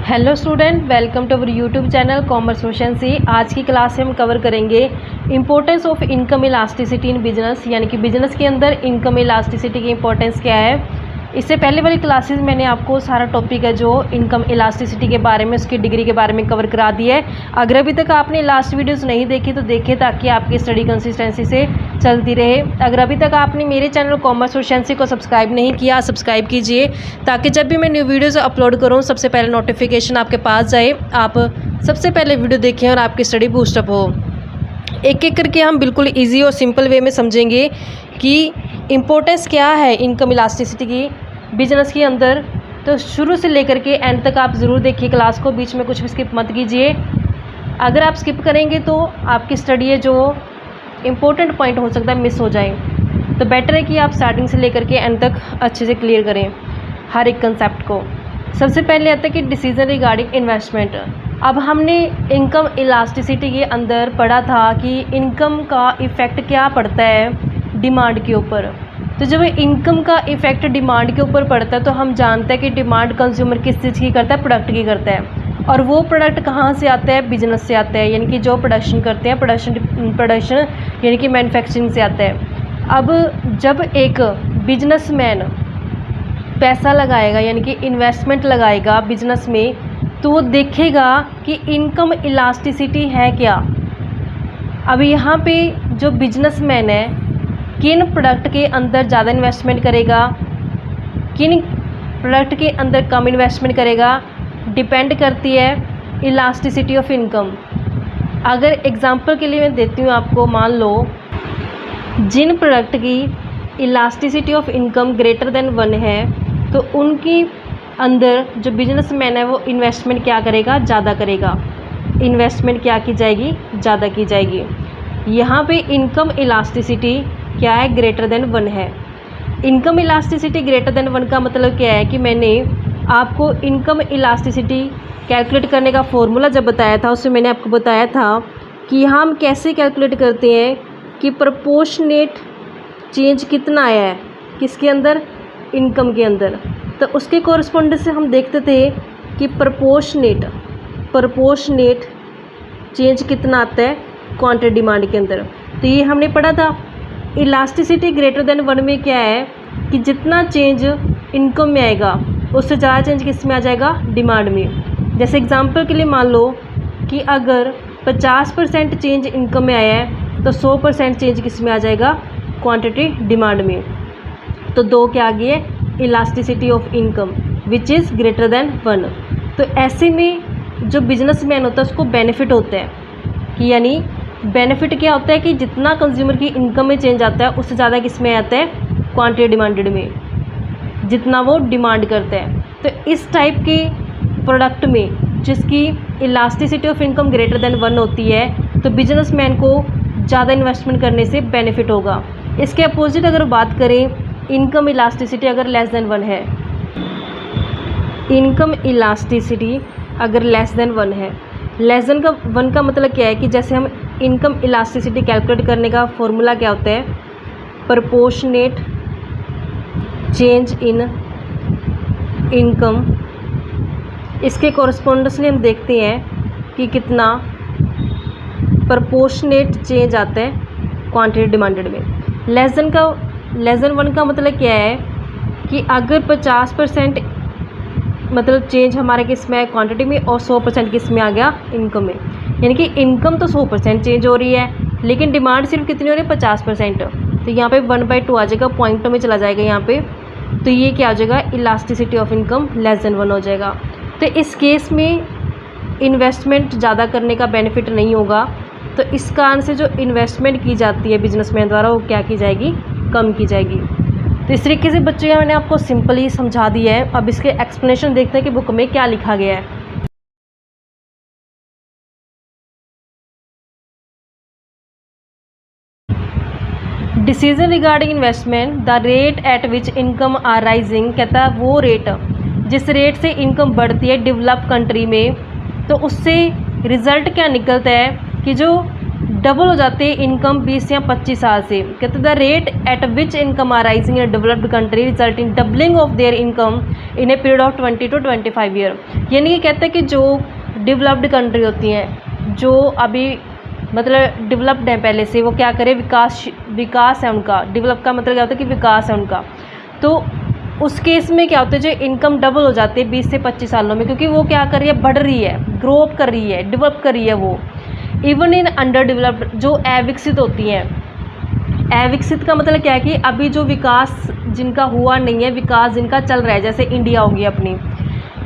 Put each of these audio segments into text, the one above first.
Hello student, welcome to our YouTube channel commerce question C. आज की class में हम कवर करेंगे importance of income elasticity in business, यानी कि बिजनेस के अंदर इनकम इलास्टिसिटी की इंपॉर्टेंस क्या है। इससे पहले वाली क्लासेस मैंने आपको सारा टॉपिक है जो इनकम इलास्टिसिटी के बारे में, उसकी डिग्री के बारे में कवर करा दिया है। अगर अभी तक आपने लास्ट वीडियोस नहीं देखी तो देखें, ताकि आपकी स्टडी कंसिस्टेंसी से चलती रहे। अगर अभी तक आपने मेरे चैनल कॉमर्स क्वेश्चन सी को सब्सक्राइब नहीं किया, सब्सक्राइब कीजिए, ताकि जब भी मैं न्यू वीडियोज़ अपलोड करूँ सबसे पहले नोटिफिकेशन आपके पास जाए, आप सबसे पहले वीडियो देखें और आपकी स्टडी बूस्टअप हो। एक एक करके हम बिल्कुल इजी और सिंपल वे में समझेंगे कि इम्पोर्टेंस क्या है इनकम इलास्टिसिटी की बिजनेस के अंदर। तो शुरू से लेकर के एंड तक आप ज़रूर देखिए क्लास को, बीच में कुछ भी स्किप मत कीजिए। अगर आप स्किप करेंगे तो आपकी स्टडी है जो इम्पोर्टेंट पॉइंट हो सकता है मिस हो जाए। तो बेटर है कि आप स्टार्टिंग से लेकर के एंड तक अच्छे से क्लियर करें हर एक कंसेप्ट को। सबसे पहले आता है कि डिसीजन रिगार्डिंग इन्वेस्टमेंट। अब हमने इनकम इलास्टिसिटी के अंदर पढ़ा था कि इनकम का इफ़ेक्ट क्या पड़ता है डिमांड के ऊपर। तो जब इनकम का इफ़ेक्ट डिमांड के ऊपर पड़ता है तो हम जानते हैं कि डिमांड कंज्यूमर किस चीज़ की करता है, प्रोडक्ट की करता है। और वो प्रोडक्ट कहाँ से आता है, बिजनेस से आता है, यानी कि जो प्रोडक्शन करते हैं, प्रोडक्शन यानी कि मैन्युफैक्चरिंग से आता है। अब जब एक बिजनेसमैन पैसा लगाएगा, यानी कि इन्वेस्टमेंट लगाएगा बिजनेस में, तो वो देखेगा कि इनकम इलास्टिसिटी है क्या। अब यहाँ पे जो बिजनेसमैन है किन प्रोडक्ट के अंदर ज़्यादा इन्वेस्टमेंट करेगा, किन प्रोडक्ट के अंदर कम इन्वेस्टमेंट करेगा, डिपेंड करती है इलास्टिसिटी ऑफ इनकम। अगर एग्जांपल के लिए मैं देती हूँ आपको, मान लो जिन प्रोडक्ट की elasticity of income greater than 1 है, तो उनकी अंदर जो बिजनेसमैन है वो इन्वेस्टमेंट क्या करेगा, ज़्यादा करेगा। इन्वेस्टमेंट क्या की जाएगी, ज़्यादा की जाएगी। यहाँ पे इनकम इलास्टिसिटी क्या है, ग्रेटर देन 1 है। इनकम इलास्टिसिटी ग्रेटर देन 1 का मतलब क्या है कि मैंने आपको इनकम इलास्टिसिटी कैलकुलेट करने का फॉर्मूला जब बताया था, उसमें मैंने आपको बताया था कि हम कैसे कैलकुलेट करते हैं कि प्रोपोर्शनेट चेंज कितना आया है, किसके अंदर, इनकम के अंदर। तो उसके कॉरस्पॉन्डेंस से हम देखते थे कि प्रोपोर्शनेट चेंज कितना आता है क्वांटिटी डिमांड के अंदर। तो ये हमने पढ़ा था। इलास्टिसिटी ग्रेटर देन 1 में क्या है कि जितना चेंज इनकम में आएगा उससे ज़्यादा चेंज किस में आ जाएगा, डिमांड में। जैसे एग्जांपल के लिए मान लो कि अगर 50% चेंज इनकम में आया है तो 100% चेंज किस में आ जाएगा, क्वांटिटी डिमांड में। तो 2 क्या आ गई है, elasticity of income which is greater than 1। तो ऐसे में जो बिजनेसमैन होता है उसको बेनिफिट होता है कि, यानी बेनिफिट क्या होता है कि जितना कंज्यूमर की इनकम में चेंज आता है उससे ज़्यादा किस में आता है, क्वांटिटी डिमांडेड में, जितना वो डिमांड करता है। तो इस टाइप के प्रोडक्ट में जिसकी elasticity of income greater than 1 होती है तो बिजनेसमैन को ज़्यादा इन्वेस्टमेंट करने से बेनिफिट होगा। इसके अपोजिट अगर बात करें, इनकम इलास्टिसिटी अगर लेस देन 1 है, इनकम इलास्टिसिटी अगर लेस देन 1 है, लेस देन 1 का मतलब क्या है कि जैसे हम इनकम इलास्टिसिटी कैलकुलेट करने का फॉर्मूला क्या होता है, प्रोपोर्शनेट चेंज इन इनकम। इसके कॉरस्पॉन्डेंसली हम देखते हैं कि कितना प्रोपोर्शनेट चेंज आता है क्वांटिटी डिमांडेड में। लेस देन 1 का मतलब क्या है कि अगर 50% मतलब चेंज हमारे किस में है, क्वांटिटी में, और 100% किस में आ गया, इनकम में। यानी कि इनकम तो 100% चेंज हो रही है लेकिन डिमांड सिर्फ कितनी हो रही है, 50%। तो यहाँ पे 1/2 आ जाएगा, पॉइंटों में चला जाएगा यहाँ पे। तो ये क्या हो जाएगा, elasticity of income less than 1 हो जाएगा। तो इस केस में इन्वेस्टमेंट ज़्यादा करने का बेनिफिट नहीं होगा। तो इस कारण से जो इन्वेस्टमेंट की जाती है बिजनेसमैन द्वारा वो क्या की जाएगी, कम की जाएगी। तो इस तरीके से बच्चों मैंने आपको सिंपली समझा दिया है। अब इसके एक्सप्लेनेशन देखते हैं कि बुक में क्या लिखा गया है। Decision regarding investment, the rate at which income are rising, कहता है वो रेट जिस रेट से इनकम बढ़ती है डेवलप कंट्री में, तो उससे रिज़ल्ट क्या निकलता है कि जो डबल हो जाते हैं इनकम 20 या 25 साल से। कहते the rate at which income are rising in developed country result in doubling of their income in a period of 20 to 25 year. यानी कि कहते हैं कि जो डेवलप्ड कंट्री होती हैं, जो अभी मतलब डेवलप्ड हैं पहले से, वो क्या करें, विकास है उनका। डेवलप का मतलब क्या होता है कि विकास है उनका। तो उस केस में क्या होता है, जो इनकम डबल हो जाती है 20 से 25 सालों में, क्योंकि वो क्या कर रही है, बढ़ रही है, ग्रो अप कर रही है, डेवलप कर रही है वो। इवन इन अंडर डेवलप्ड, जो अविकसित होती हैं, अविकसित का मतलब क्या है कि अभी जो विकास जिनका हुआ नहीं है, विकास जिनका चल रहा है, जैसे इंडिया होगी अपनी।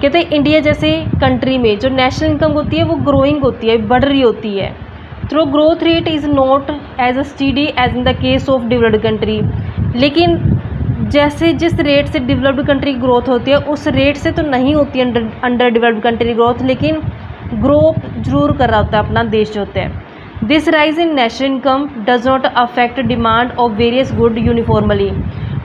कहते हैं इंडिया जैसे कंट्री में जो नेशनल इनकम होती है वो ग्रोइंग होती है, बढ़ रही होती है। Through growth rate is not as a study as in the case of developed country. लेकिन जैसे जिस रेट से डेवलप्ड कंट्री ग्रोथ होती है उस रेट से तो नहीं होती है अंडर डेवलप्ड कंट्री ग्रोथ, लेकिन ग्रो जरूर कर रहा होता है अपना देश जो होता है। This rise in national income does not affect demand of various good uniformly.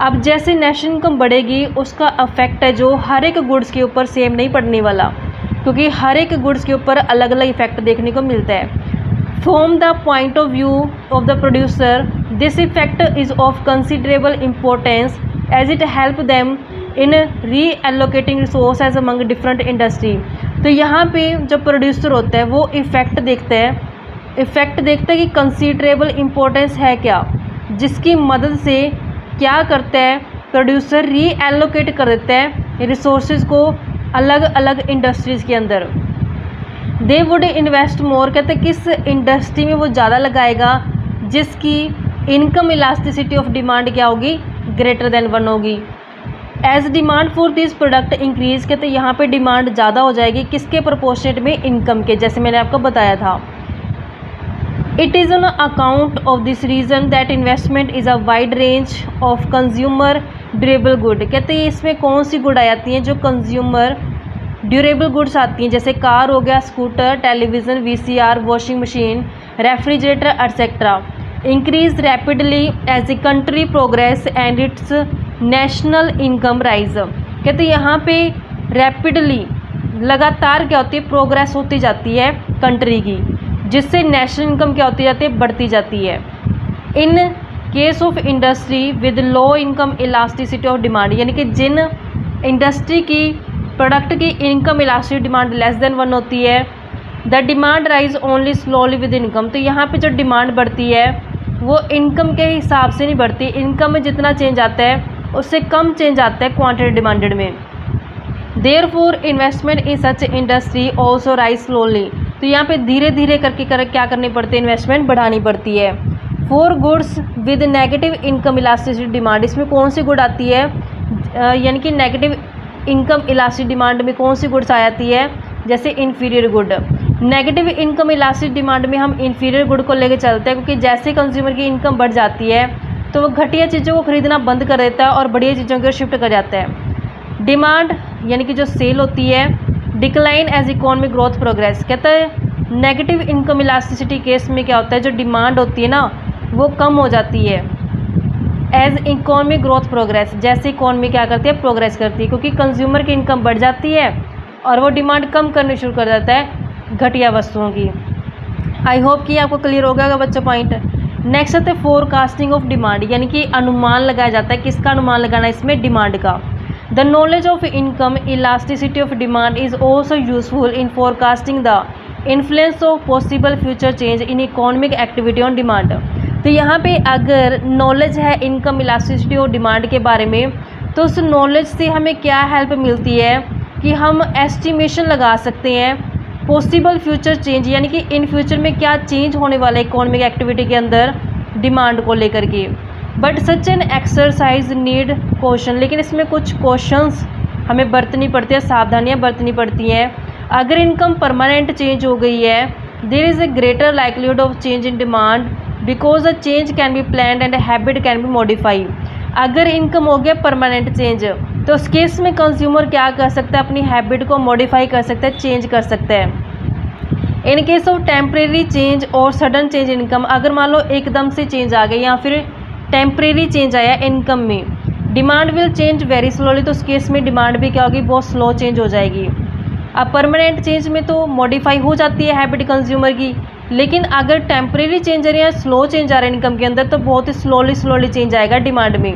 अब जैसे नेशनल इनकम बढ़ेगी उसका अफेक्ट है जो हर एक गुड्स के ऊपर सेम नहीं पड़ने वाला, क्योंकि हर एक गुड्स के ऊपर अलग अलग इफेक्ट देखने को मिलता है। From the point of view of the producer this effect is of considerable importance as it help them in reallocating resources among different industry. तो यहाँ पे जो प्रोड्यूसर होता है वो इफ़ेक्ट देखता है कि कंसिडरेबल इम्पोर्टेंस है क्या, जिसकी मदद से क्या करता है प्रोड्यूसर, री एलोकेट कर देता है रिसोर्सेज को अलग अलग इंडस्ट्रीज़ के अंदर। दे वुड इन्वेस्ट मोर, कहते हैं किस इंडस्ट्री में वो ज़्यादा लगाएगा जिसकी इनकम इलास्टिसिटी ऑफ डिमांड क्या होगी, ग्रेटर देन 1 होगी। As demand for this product increase, कहते हैं यहाँ पे डिमांड ज़्यादा हो जाएगी किसके प्रोपोर्शनेट में, इनकम के, जैसे मैंने आपको बताया था। It is on account of this reason that investment is a wide range of consumer durable good. कहते हैं इसमें कौन सी गुड आ जाती हैं, जो कंज्यूमर ड्यूरेबल गुड्स आती हैं, जैसे कार हो गया, scooter, television, VCR, washing machine, refrigerator etcetera. Increase rapidly as a country progress and its national income rise. कहते हैं यहाँ पे रैपिडली लगातार क्या होती है, प्रोग्रेस होती जाती है कंट्री की, जिससे नेशनल इनकम क्या होती जाती है, बढ़ती जाती है। In case of industry with low income elasticity of demand, यानी कि जिन इंडस्ट्री की प्रोडक्ट की income elasticity demand less than 1 होती है, the demand rise only slowly with income. तो यहाँ पे जो डिमांड बढ़ती है वो इनकम के हिसाब से नहीं बढ़ती, इनकम में जितना चेंज आता है उससे कम चेंज आता है क्वांटिटी डिमांडेड में। देयरफॉर इन्वेस्टमेंट इन सच इंडस्ट्री ऑल्सो राइज स्लोली। तो यहाँ पे धीरे धीरे करके क्या करनी पड़ती है, इन्वेस्टमेंट बढ़ानी पड़ती है। For goods with negative income elasticity demand, इसमें कौन सी गुड आती है, यानी कि नेगेटिव इनकम इलास्टिक डिमांड में कौन सी गुड्स आ जाती है, जैसे inferior good. Negative income elastic demand में हम इन्फीरियर गुड को लेकर चलते हैं, क्योंकि जैसे कंज्यूमर की इनकम बढ़ जाती है तो वो घटिया चीज़ों को खरीदना बंद कर देता है और बढ़िया चीज़ों की ओर शिफ्ट कर जाता है। डिमांड यानी कि जो सेल होती है, decline as economic growth progress. कहता है नेगेटिव इनकम इलास्टिसिटी केस में क्या होता है, जो डिमांड होती है ना वो कम हो जाती है एज इकोनॉमिक ग्रोथ प्रोग्रेस, जैसे इकोनॉमी क्या करती है, प्रोग्रेस करती है, क्योंकि कंज्यूमर की इनकम बढ़ जाती है और वो डिमांड कम करनी शुरू कर देता है घटिया वस्तुओं की। आई होप कि आपको क्लियर हो गया बच्चों पॉइंट। नेक्स्ट है फोरकास्टिंग ऑफ डिमांड, यानी कि अनुमान लगाया जाता है, किसका अनुमान लगाना, इसमें डिमांड का। The knowledge of income elasticity of demand is also useful in forecasting the influence of possible future change in economic activity on demand. तो यहाँ पे अगर नॉलेज है इनकम इलास्टिसिटी और डिमांड के बारे में, तो उस नॉलेज से हमें क्या हेल्प मिलती है कि हम एस्टिमेशन लगा सकते हैं पॉसिबल फ्यूचर चेंज, यानी कि इन फ्यूचर में क्या चेंज होने वाला है इकोनॉमिक एक्टिविटी के अंदर डिमांड को लेकर के। But such an exercise need question, लेकिन इसमें कुछ क्वेश्चंस हमें बरतनी पड़ती है, सावधानियाँ बरतनी पड़ती हैं। अगर इनकम परमानेंट चेंज हो गई है, there is a greater likelihood of change in demand because the change can be planned and habit can be modify. अगर इनकम हो गया परमानेंट चेंज, तो उस केस में कंज्यूमर क्या कर सकता है, अपनी हैबिट को मॉडिफाई कर सकता है, चेंज कर सकता है। In case of temporary change और सडन चेंज इनकम, अगर मान लो एकदम से चेंज आ गई या फिर टेम्परेरी चेंज आया इनकम में, demand will change very slowly, तो उस केस में डिमांड भी क्या होगी, बहुत स्लो चेंज हो जाएगी। अब परमानेंट चेंज में तो मॉडिफाई हो जाती है हैबिट कंज्यूमर की, लेकिन अगर टेम्परेरी चेंज आ रही है, स्लो चेंज आ रहा है इनकम के अंदर, तो बहुत ही स्लोली चेंज आएगा डिमांड में।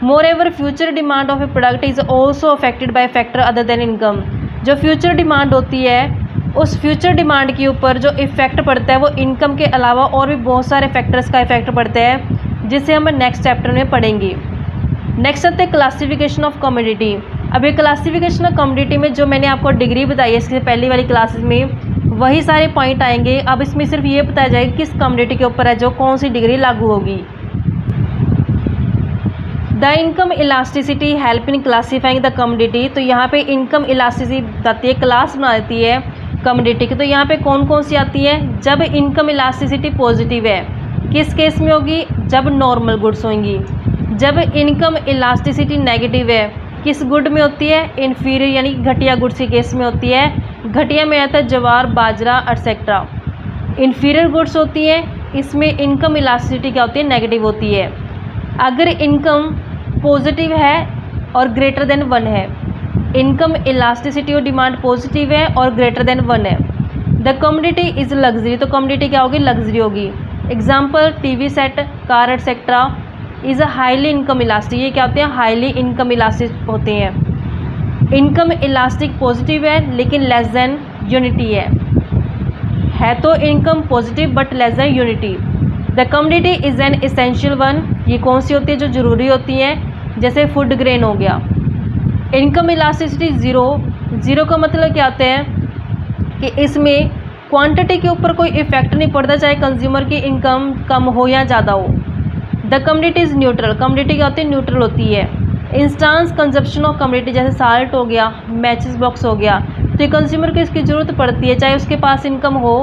Moreover future demand of a product is also affected by factor other than income. जो फ्यूचर डिमांड होती है, उस फ्यूचर डिमांड के ऊपर जो इफ़ेक्ट पड़ता है वो इनकम के अलावा और भी बहुत सारे फैक्टर्स का इफेक्ट पड़ता है, जिसे हम नेक्स्ट चैप्टर में पढ़ेंगे। नेक्स्ट आते हैं क्लासिफिकेशन ऑफ कमोडिटी। अब ये क्लासिफिकेशन ऑफ कमोडिटी में जो मैंने आपको डिग्री बताई है इससे पहली वाली क्लासेस में, वही सारे पॉइंट आएंगे। अब इसमें सिर्फ ये बताया जाएगा किस कमोडिटी के ऊपर है जो कौन सी डिग्री लागू होगी। The income elasticity help in classifying the commodity. तो यहाँ पे इनकम इलास्टिसिटी बताती है, क्लास बना देती है कमोडिटी की। तो यहाँ पे कौन कौन सी आती है? जब इनकम इलास्टिसिटी पॉजिटिव है, किस केस में होगी? जब नॉर्मल गुड्स होंगी। जब इनकम इलास्टिसिटी नेगेटिव है, किस गुड में होती है? इन्फीरियर यानी घटिया गुड्स के केस में होती है। घटिया में आता है जवार, बाजरा एटसेट्रा। इन्फीरियर गुड्स होती है, इसमें इनकम इलास्टिसिटी क्या होती है? नेगेटिव होती है। अगर इनकम पॉजिटिव है और ग्रेटर देन 1 है, इनकम इलास्टिसिटी और डिमांड पॉजिटिव है और ग्रेटर देन 1 है, द कमोडिटी इज़ लग्जरी। तो कमोडिटी क्या होगी? लग्जरी होगी। Example TV set, car etcetera is a highly income elastic. ये क्या होते हैं? हाईली इनकम इलास्टिक होते हैं। इनकम इलास्टिक पॉजिटिव है लेकिन लेस देन यूनिटी है तो income positive but less than unity. The commodity is an essential one. ये कौन सी होती है? जो ज़रूरी होती है, जैसे फूड ग्रेन हो गया। इनकम इलास्टिसिटी ज़ीरो का मतलब क्या होता है कि इसमें क्वांटिटी के ऊपर कोई इफेक्ट नहीं पड़ता, चाहे कंज्यूमर की इनकम कम हो या ज़्यादा हो। The commodity is neutral. Commodity क्या होती है? न्यूट्रल होती है। इंस्टांस कंजप्शन ऑफ कमोडिटी, जैसे साल्ट हो गया, मैचिस बॉक्स हो गया, तो ये कंज्यूमर को इसकी ज़रूरत पड़ती है, चाहे उसके पास इनकम हो,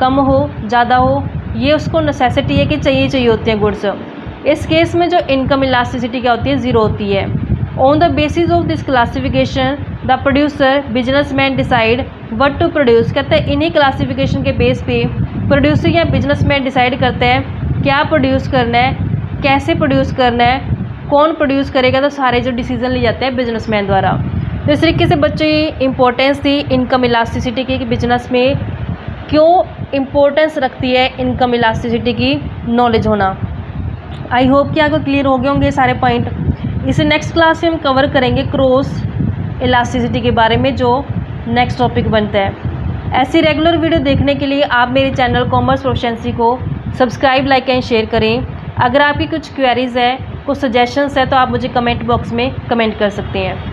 कम हो, ज़्यादा हो, ये उसको नेसेसिटी है कि चाहिए होते हैं गुड्स। इस केस में जो इनकम इलास्टिसिटी क्या होती है? ज़ीरो होती है। On the basis of this classification the producer businessman decide what to produce. कहते हैं इन्हीं क्लासिफिकेशन के बेस पे प्रोड्यूसर या बिजनेसमैन डिसाइड करते हैं क्या प्रोड्यूस करना है, कैसे प्रोड्यूस करना है, कौन प्रोड्यूस करेगा। तो सारे जो डिसीजन लिए जाते हैं बिजनेसमैन द्वारा। तो इस तरीके से बच्चों ये इंपॉर्टेंस थी इनकम इलास्टिसिटी की, कि बिजनेस में क्यों इम्पोर्टेंस रखती है इनकम इलास्टिसिटी की नॉलेज होना। आई होप कि आपको क्लियर हो गए होंगे सारे पॉइंट। इसे नेक्स्ट क्लास में हम कवर करेंगे क्रॉस इलास्टिसिटी के बारे में, जो नेक्स्ट टॉपिक बनता है। ऐसी रेगुलर वीडियो देखने के लिए आप मेरे चैनल कॉमर्स प्रोफिशिएंसी को सब्सक्राइब, लाइक एंड शेयर करें। अगर आपकी कुछ क्वेरीज़ है, कुछ सजेशंस है, तो आप मुझे कमेंट बॉक्स में कमेंट कर सकते हैं।